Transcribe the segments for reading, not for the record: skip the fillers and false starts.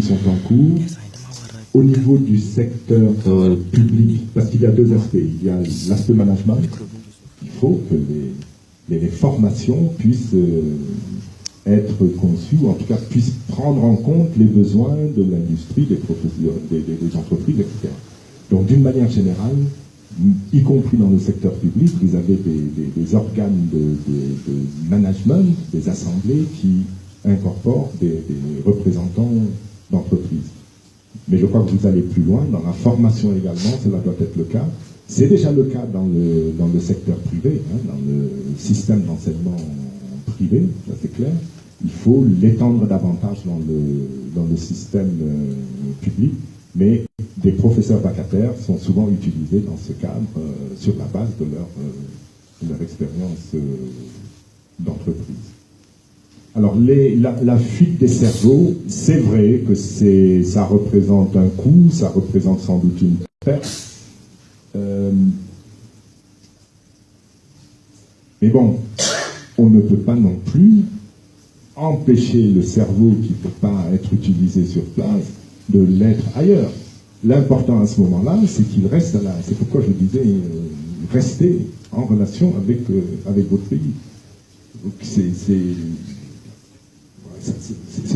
sont en cours. Au niveau du secteur public, parce qu'il y a deux aspects. Il y a l'aspect management. Il faut que les formations puissent être conçues, ou en tout cas puissent prendre en compte les besoins de l'industrie, des entreprises, etc. Donc d'une manière générale, y compris dans le secteur public, vous avez des organes de management, des assemblées qui incorporent des représentants d'entreprises. Mais je crois que vous allez plus loin, dans la formation également, cela doit être le cas. C'est déjà le cas dans le secteur privé, hein, dans le système d'enseignement privé, ça c'est clair. Il faut l'étendre davantage dans le système public, mais des professeurs vacataires sont souvent utilisés dans ce cadre sur la base de leur expérience d'entreprise. Alors, la fuite des cerveaux, c'est vrai que ça représente un coût, ça représente sans doute une perte. Mais bon, on ne peut pas non plus empêcher le cerveau qui ne peut pas être utilisé sur place de l'être ailleurs. L'important à ce moment-là, c'est qu'il reste là. C'est pourquoi je disais, rester en relation avec votre pays. Donc c'est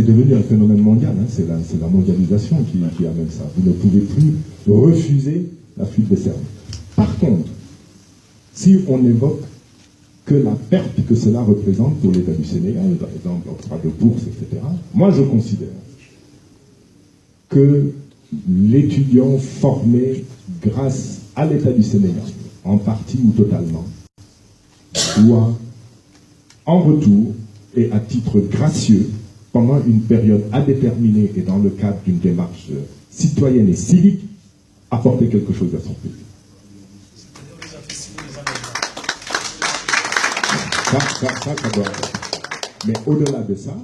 devenu un phénomène mondial, hein. C'est la mondialisation qui amène ça. Vous ne pouvez plus refuser la fuite des cerveaux. Par contre, si on évoque que la perte que cela représente pour l'État du Sénégal, par exemple l'octroi de bourse, etc., moi je considère que l'étudiant formé grâce à l'État du Sénégal, en partie ou totalement, doit, en retour et à titre gracieux, pendant une période indéterminée et dans le cadre d'une démarche citoyenne et civique, apporter quelque chose à son pays. Ça doit être. Mais au-delà de ça,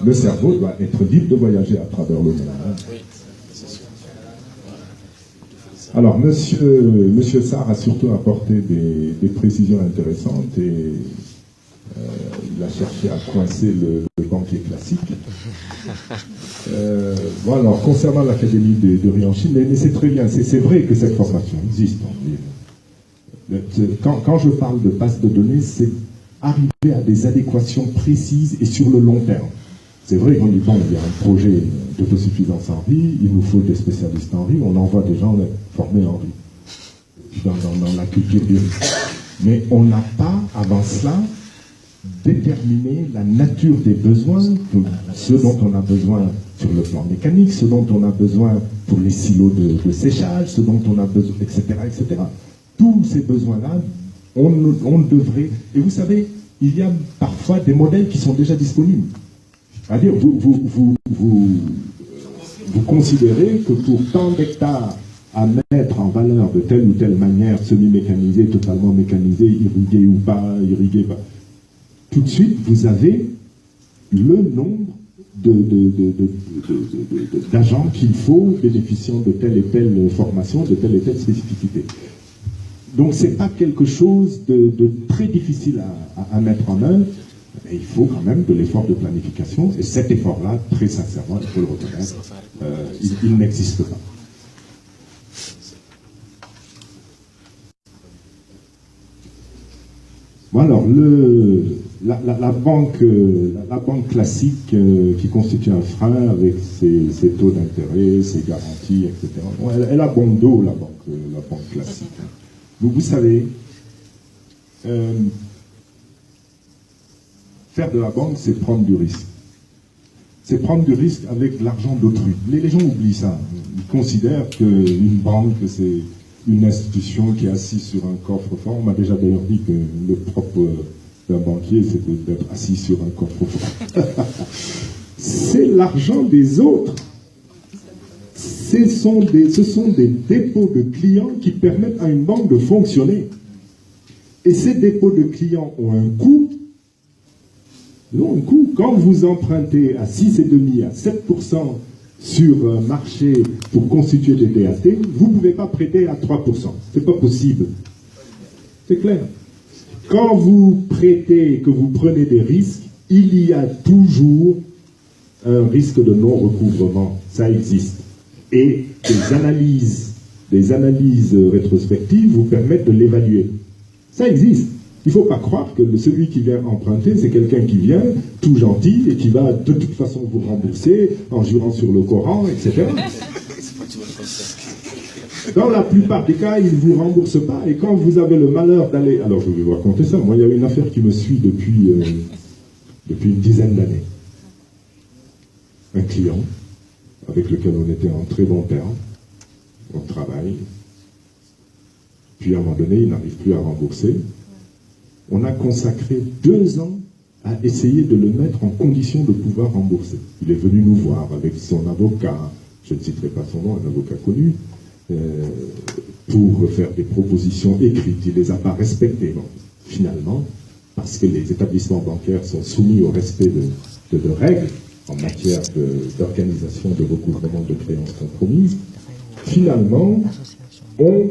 le cerveau doit être libre de voyager à travers le monde. Alors, Monsieur Sarr a surtout apporté des précisions intéressantes et il a cherché à coincer le banquier classique. Bon, alors, concernant l'Académie de Rianchi, mais c'est très bien, c'est vrai que cette formation existe. Quand je parle de base de données, c'est arriver à des adéquations précises et sur le long terme. C'est vrai qu'on dit, bon, il y a un projet d'autosuffisance en riz, il nous faut des spécialistes en riz, on envoie des gens formés en riz, dans la culture du riz. Mais on n'a pas, avant cela, déterminé la nature des besoins, ce dont on a besoin sur le plan mécanique, ce dont on a besoin pour les silos de séchage, ce dont on a besoin, etc., etc. Tous ces besoins-là, on devrait... Et vous savez, il y a parfois des modèles qui sont déjà disponibles. C'est-à-dire, vous considérez que pour tant d'hectares à mettre en valeur de telle ou telle manière, semi-mécanisé, totalement mécanisé, irrigué ou pas, irrigué pas, tout de suite, vous avez le nombre d'agents qu'il faut bénéficiant de telle et telle formation, de telle et telle spécificité. Donc ce n'est pas quelque chose de très difficile à mettre en œuvre, mais il faut quand même de l'effort de planification, et cet effort-là, très sincèrement, il faut le reconnaître, il n'existe pas. Bon alors, la banque classique qui constitue un frein avec ses taux d'intérêt, ses garanties, etc. Bon, elle a bon dos, la banque classique. Vous savez, faire de la banque, c'est prendre du risque. C'est prendre du risque avec l'argent d'autrui. Les gens oublient ça. Ils considèrent qu'une banque, c'est une institution qui est assise sur un coffre-fort. On m'a déjà d'ailleurs dit que le propre d'un banquier, c'est d'être assis sur un coffre-fort. C'est l'argent des autres. Ce sont des dépôts de clients qui permettent à une banque de fonctionner. Et ces dépôts de clients ont un coût. Quand vous empruntez à 6,5% à 7% sur un marché pour constituer des DAT, vous ne pouvez pas prêter à 3%. Ce n'est pas possible. C'est clair. Quand vous prêtez, que vous prenez des risques, il y a toujours un risque de non-recouvrement, ça existe. Et des analyses rétrospectives vous permettent de l'évaluer. Ça existe. Il ne faut pas croire que celui qui vient emprunter, c'est quelqu'un qui vient tout gentil et qui va de toute façon vous rembourser en jurant sur le Coran, etc. Dans la plupart des cas, il ne vous rembourse pas. Et quand vous avez le malheur d'aller... Alors, je vais vous raconter ça. Moi, il y a une affaire qui me suit depuis une dizaine d'années. Un client avec lequel on était en très bons termes. On travaille. Puis, à un moment donné, il n'arrive plus à rembourser. On a consacré 2 ans à essayer de le mettre en condition de pouvoir rembourser. Il est venu nous voir avec son avocat, je ne citerai pas son nom, un avocat connu, pour faire des propositions écrites. Il ne les a pas respectées. Bon, finalement, parce que les établissements bancaires sont soumis au respect de règles en matière d'organisation de recouvrement de créances compromises, finalement, on